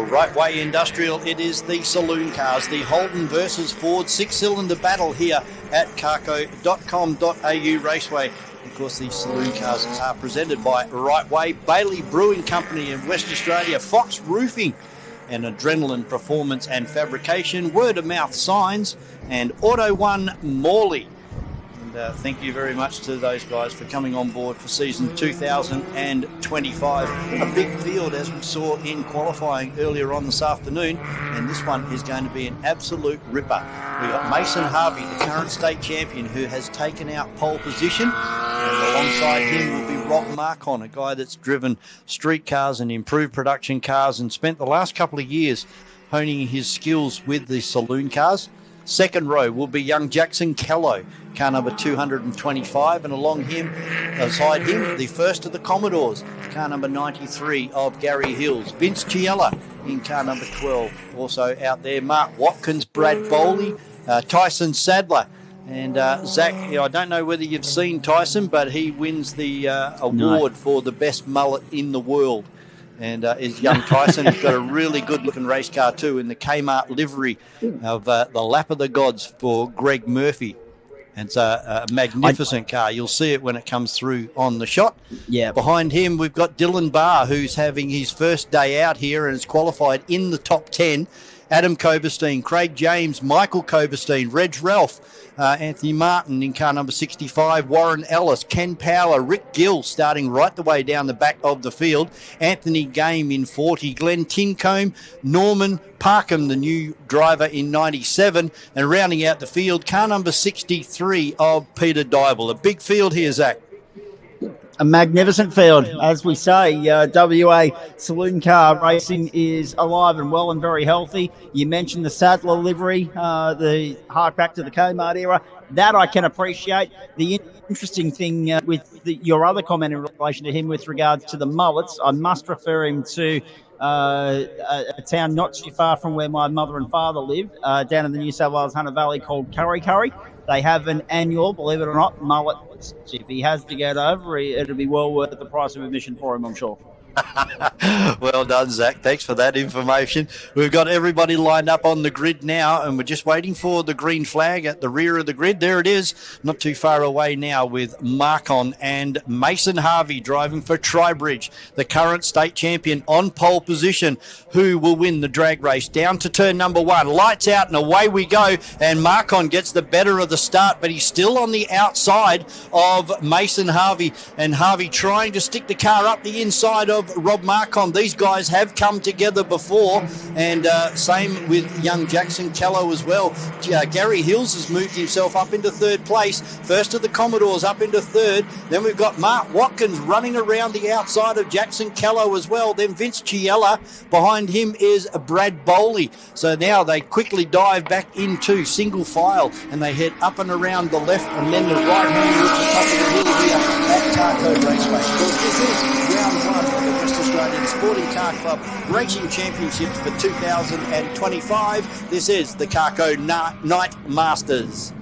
Rightway Industrial. It is the Saloon cars, the Holden versus Ford six-cylinder battle here at CarCO.com.au Raceway. Of course, these saloon cars are presented by Rightway, Bailey Brewing Company in West Australia, Fox Roofing and Adrenaline Performance and Fabrication, Word of Mouth Signs, and Auto One Morley. And thank you very much to those guys for coming on board for season 2025. A big field, as we saw in qualifying earlier on this afternoon, and this one is going to be an absolute ripper. We've got Mason Harvey, the current state champion, who has taken out pole position, and alongside him will be Rob Marcon, a guy that's driven street cars and improved production cars and spent the last couple of years honing his skills with the saloon cars. Second row will be young Jackson Callow, car number 225, and alongside him, the first of the Commodores, car number 93 of Gary Hills. Vince Chiella in car number 12. Also out there, Mark Watkins, Brad Bowley, Tyson Sadler. And Zach, I don't know whether you've seen Tyson, but he wins the award for the best mullet in the world. And is young Tyson. He's got a really good-looking race car too in the Kmart livery of the Lap of the Gods for Greg Murphy. And it's a magnificent car. You'll see it when it comes through on the shot. Yeah. Behind him, we've got Dylan Barr, who's having his first day out here and is qualified in the top 10. Adam Koberstein, Craig James, Michael Koberstein, Reg Ralph, Anthony Martin in car number 65, Warren Ellis, Ken Power, Rick Gill starting right the way down the back of the field, Anthony Game in 40, Glenn Tincombe, Norman Parkham, the new driver in 97, and rounding out the field, car number 63 of Peter Dybel. A big field here, Zach. A magnificent field, as we say. WA saloon car racing is alive and well and very healthy. You mentioned the Sadler livery, the hark back to the Kmart era. That I can appreciate. The interesting thing with your other comment in relation to him with regards to the mullets, I must refer him to a town not too far from where my mother and father live, down in the New South Wales Hunter Valley, called Curry. They have an annual, believe it or not, mullet. If he has to get over, it'll be well worth the price of admission for him, I'm sure. Well done, Zach. Thanks for that information. We've got everybody lined up on the grid now, and we're just waiting for the green flag at the rear of the grid. There it is, not too far away now, with Marcon and Mason Harvey driving for Tribridge, the current state champion, on pole position. Who will win the drag race? Down to turn number 1. Lights out and away we go, and Marcon gets the better of the start, but he's still on the outside of Mason Harvey, and Harvey trying to stick the car up the inside of Rob Marcon. These guys have come together before, and same with young Jackson Callow as well. Gary Hills has moved himself up into third place. First of the Commodores up into third. Then we've got Mark Watkins running around the outside of Jackson Callow as well. Then Vince Chiella. Behind him is Brad Bowley. So now they quickly dive back into single file, and they head up and around the left and then the right hand at the top of the hill here at CarCO Raceway. Because this is round 1 of the West Australian Sporting Car Club Racing Championships for 2025. This is the CarCO Nightmasters.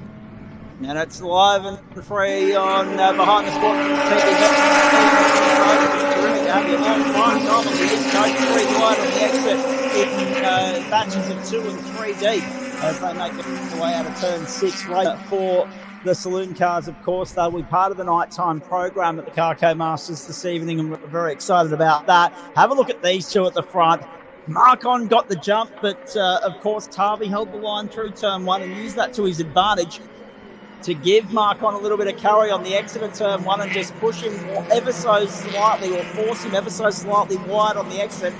And it's live and free on Behind the Sport TV. Terrific to have you along. Fine time on the East Coast, 3 wide on the exit in batches of 2 and 3 deep as they make their way out of turn 6 right for the saloon cars. Of course, they'll be part of the nighttime program at the CarCO Masters this evening, and we're very excited about that. Have a look at these two at the front. Marcon got the jump, but of course, Harvey held the line through turn 1 and used that to his advantage to give Marcon a little bit of carry on the exit of turn 1 and just push him ever so slightly, or force him ever so slightly wide on the exit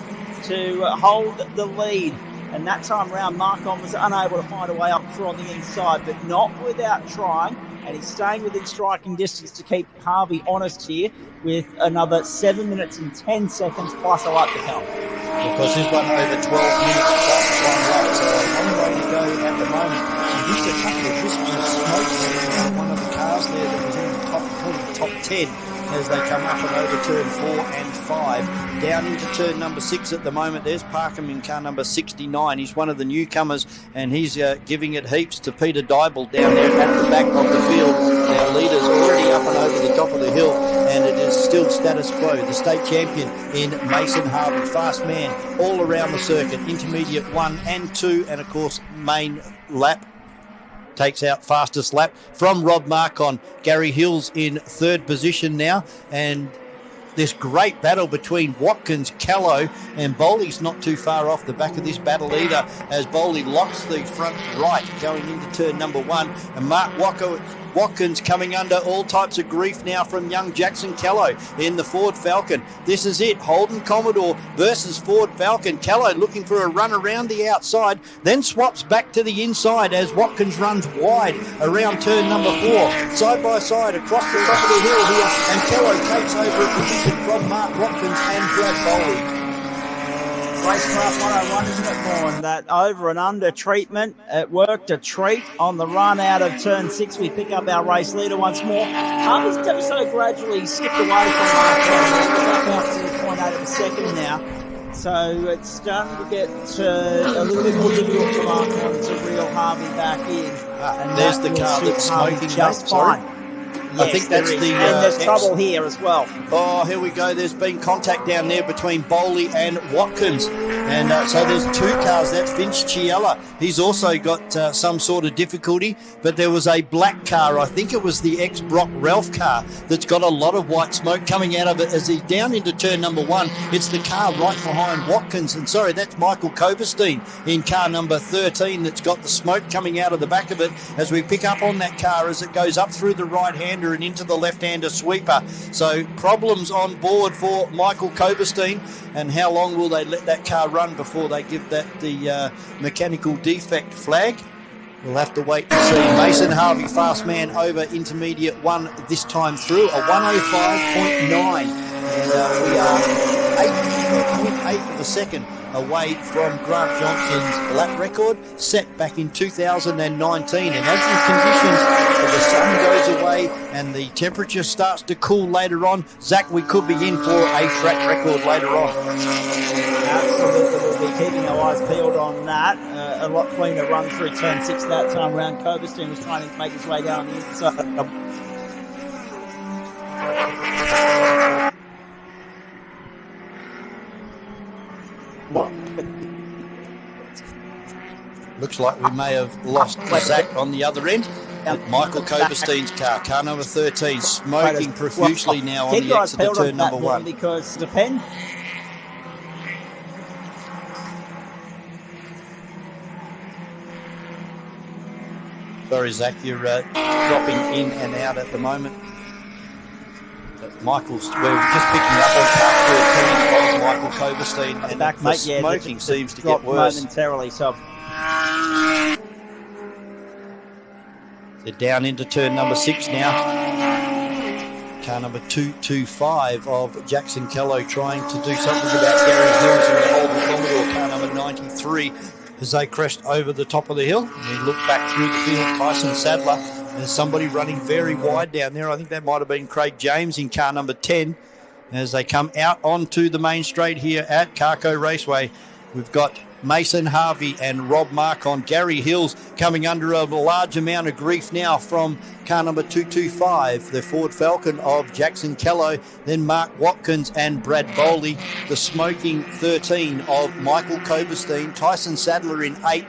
to hold the lead. And that time round, Marcon was unable to find a way up through on the inside, but not without trying. And he's staying within striking distance to keep Harvey honest here with another 7 minutes and 10 seconds plus a lap to come. Because he's run over 12 minutes plus 1 lap, so a long way to go at the moment. He used a couple of wisps of smoke around one of the cars there that was in the top 10 as they come up and over turn 4 and 5. Down into turn number 6 at the moment. There's Parkham in car number 69. He's one of the newcomers, and he's giving it heaps to Peter Dybel down there at the back of the field. Our leader's already up and over the top of the hill, and it is still status quo. The state champion in Mason Harvey, fast man all around the circuit. Intermediate 1 and 2, and of course main lap. Takes out fastest lap from Rob Marcon. Gary Hills in third position now, and this great battle between Watkins, Callow, and Bowley's not too far off the back of this battle either, as Bowley locks the front right going into turn number 1, and Mark Watkins coming under all types of grief now from young Jackson Callow in the Ford Falcon. This is it, Holden Commodore versus Ford Falcon. Callow looking for a run around the outside, then swaps back to the inside as Watkins runs wide around turn number 4. Side by side across the top of the hill here, and Callow takes over a position from Mark Watkins and Brad Bowley. Racecraft 101, isn't it, Vaughan? That over and under treatment, it worked a treat on the run out of turn 6. We pick up our race leader once more. Harvey's ever so gradually skipped away from Mark out to 0.8 of a second now. So it's starting to get a little bit more difficult for Mark to reel Harvey back in. And there's the car that's smoking just fine. Yes, I think that's and there's trouble here as well. Oh, here we go. There's been contact down there between Bowley and Watkins. And so there's 2 cars. That's Vince Chiella. He's also got some sort of difficulty. But there was a black car. I think it was the ex-Brock Ralph car that's got a lot of white smoke coming out of it as he's down into turn number 1. It's the car right behind Watkins. And sorry, that's Michael Koberstein in car number 13 that's got the smoke coming out of the back of it as we pick up on that car as it goes up through the right-hander and into the left-hander sweeper. So problems on board for Michael Koberstein, and how long will they let that car run before they give that the mechanical defect flag? We'll have to wait to see. Mason Harvey, fast man over intermediate 1 this time through, a 105.9, and we are 8.8 of a second away from Grant Johnson's lap record set back in 2019. And as the conditions of the sun goes away and the temperature starts to cool later on, Zach, we could be in for a track record later on. Absolutely, we'll be keeping our eyes peeled on that. A lot cleaner run through turn 6 that time round. Koberstein was trying to make his way down the inside. Looks like we may have lost Zach on the other end. Michael Koberstein's car number 13, smoking profusely now on the exit of turn number 1. Because depend. Sorry, Zach, you're dropping in and out at the moment. Michael's, we're just picking up on car 13 of Michael Koberstein, and back, the mate, smoking seems to get worse. Momentarily, so they're down into turn number 6 now. Car number 225 of Jackson Callow trying to do something about Gary Hills and the Holden Commodore, car number 93, as they crest over the top of the hill. And we look back through the field, Tyson Sadler. There's somebody running very wide down there. I think that might have been Craig James in car number 10. As they come out onto the main straight here at CarCO Raceway, we've got Mason Harvey and Rob Marcon. Gary Hills coming under a large amount of grief now from car number 225, the Ford Falcon of Jackson Callow, then Mark Watkins and Brad Bowley. The smoking 13 of Michael Koberstein, Tyson Sadler in 8,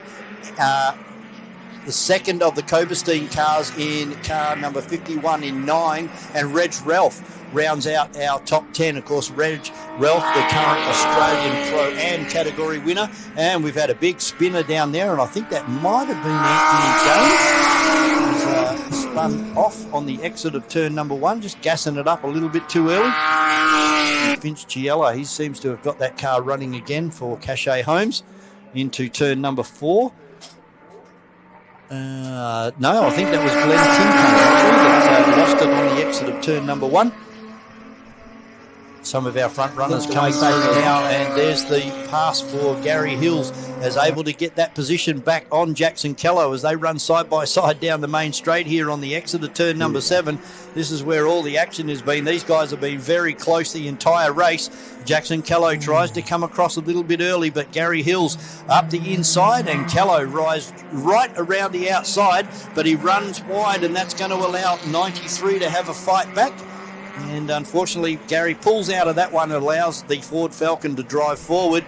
the second of the Koberstein cars in car number 51 in 9, and Reg Ralph rounds out our top 10. Of course, Reg Ralph, the current Australian Pro-Am category winner, and we've had a big spinner down there, and I think that might have been Anthony Jones. He's spun off on the exit of turn number 1, just gassing it up a little bit too early. And Vince Chiella, he seems to have got that car running again for Cachet Homes into turn number 4. No, I think that was Glenn Tinkham actually that lost it on the exit of turn number 1. some of our front runners coming through now, and there's the pass for Gary Hills, as able to get that position back on Jackson Kello as they run side by side down the main straight here on the exit of turn number 7. This is where all the action has been. These guys have been very close the entire race. Jackson Kello tries to come across a little bit early, but Gary Hills up the inside, and Kello rides right around the outside, but he runs wide, and that's going to allow 93 to have a fight back. And unfortunately, Gary pulls out of that one and allows the Ford Falcon to drive forward.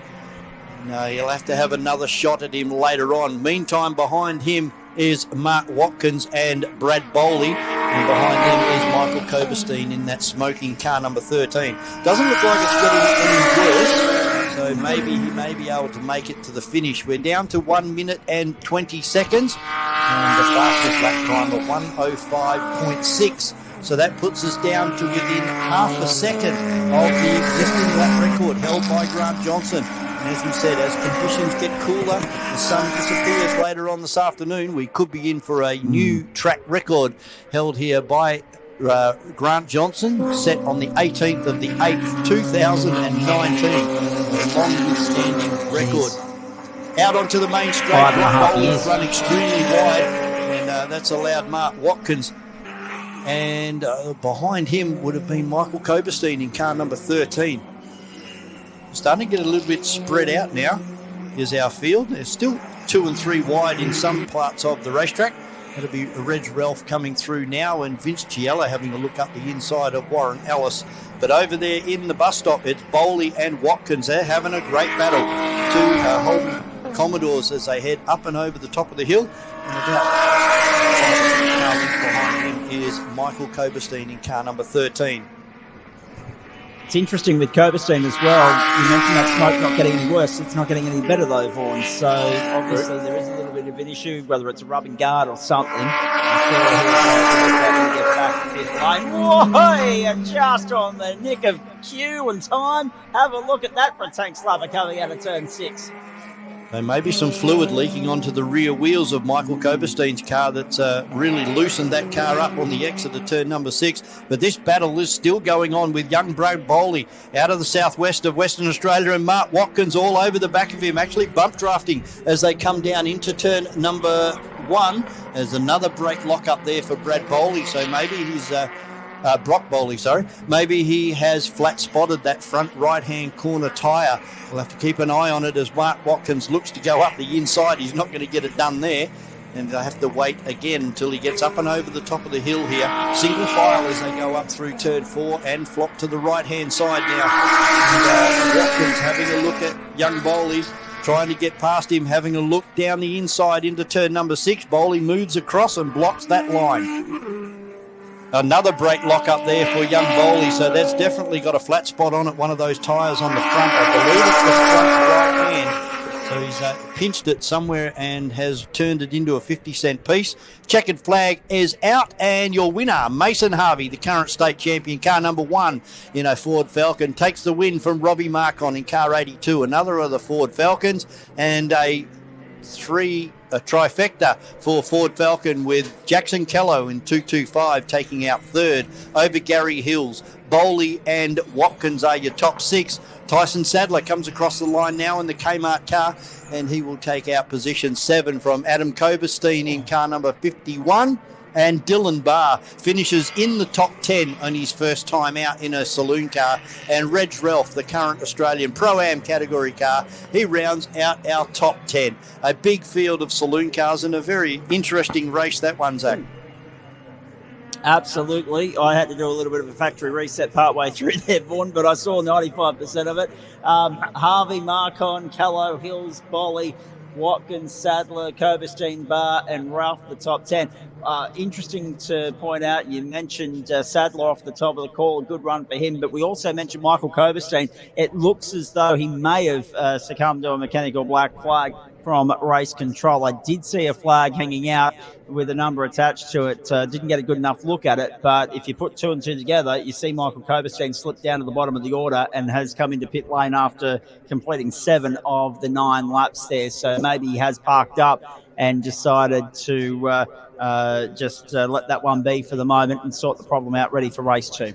No, he'll have to have another shot at him later on. Meantime, behind him is Mark Watkins and Brad Bowley. And behind them is Michael Koberstein in that smoking car number 13. Doesn't look like it's getting any worse, so maybe he may be able to make it to the finish. We're down to 1 minute and 20 seconds. And the fastest lap time of 1:05.6. So that puts us down to within half a second of the existing lap record held by Grant Johnson. And as we said, as conditions get cooler, the sun disappears later on this afternoon, we could be in for a new track record held here by Grant Johnson, set on the 18th of the 8th, 2019. A long-standing record. Out onto the main straight, Bowley's run extremely wide, and that's allowed Mark Watkins. And behind him would have been Michael Koberstein in car number 13. Starting to get a little bit spread out now is our field. They're still 2 and 3 wide in some parts of the racetrack. That'll be Reg Ralph coming through now, and Vince Chiella having a look up the inside of Warren Ellis. But over there in the bus stop, it's Bowley and Watkins. They're having a great battle to Holden Commodores as they head up and over the top of the hill. And about 5 behind him is Michael Koberstein in car number 13. It's interesting with Koberstein as well. You mentioned that smoke not getting any worse. It's not getting any better though, Vaughan. So obviously there is a little bit of an issue, whether it's a rubbing guard or something. I'm sure he'll get back to pit lane. Whoa, just on the nick of cue and time. Have a look at that for a tank slapper coming out of turn 6. There may be some fluid leaking onto the rear wheels of Michael Koberstein's car that's really loosened that car up on the exit of turn number 6. But this battle is still going on with young Brad Bowley out of the southwest of Western Australia, and Mark Watkins all over the back of him, actually bump drafting as they come down into turn number 1. There's another brake lock up there for Brad Bowley, so maybe he's... Brock Bowley, sorry. Maybe he has flat spotted that front right-hand corner tyre. We'll have to keep an eye on it as Mark Watkins looks to go up the inside. He's not going to get it done there, and they'll have to wait again until he gets up and over the top of the hill here. Single file as they go up through turn 4 and flop to the right-hand side now. And, Watkins having a look at young Bowley, trying to get past him, having a look down the inside into turn number 6. Bowley moves across and blocks that line. Another brake lock up there for young Bowley, so that's definitely got a flat spot on it, one of those tyres on the front. I believe it's the front right hand. So he's pinched it somewhere and has turned it into a 50-cent piece. Checkered flag is out, and your winner, Mason Harvey, the current state champion, car number 1 in a Ford Falcon, takes the win from Robbie Marcon in car 82, another of the Ford Falcons, and a trifecta for Ford Falcon with Jackson Kello in 225 taking out third over Gary Hills. Bowley and Watkins are your top 6. Tyson Sadler comes across the line now in the Kmart car, and he will take out position 7 from Adam Koberstein in car number 51. And Dylan Barr finishes in the top 10 on his first time out in a saloon car. And Reg Ralph, the current Australian Pro-Am category car, he rounds out our top 10. A big field of saloon cars and a very interesting race, that one, Zach. Absolutely. I had to do a little bit of a factory reset partway through there, Vaughan, but I saw 95% of it. Harvey, Marcon, Callow, Hills, Bowley, Watkins, Sadler, Koberstein, Barr, and Ralph, the top 10. Interesting to point out, you mentioned Sadler off the top of the call, a good run for him, but we also mentioned Michael Koberstein. It looks as though he may have succumbed to a mechanical black flag from race control. I did see a flag hanging out with a number attached to it. Didn't get a good enough look at it, but if you put 2 and 2 together, you see Michael Koberstein slip down to the bottom of the order and has come into pit lane after completing 7 of the 9 laps there. So maybe he has parked up and decided to just let that one be for the moment and sort the problem out, ready for race 2.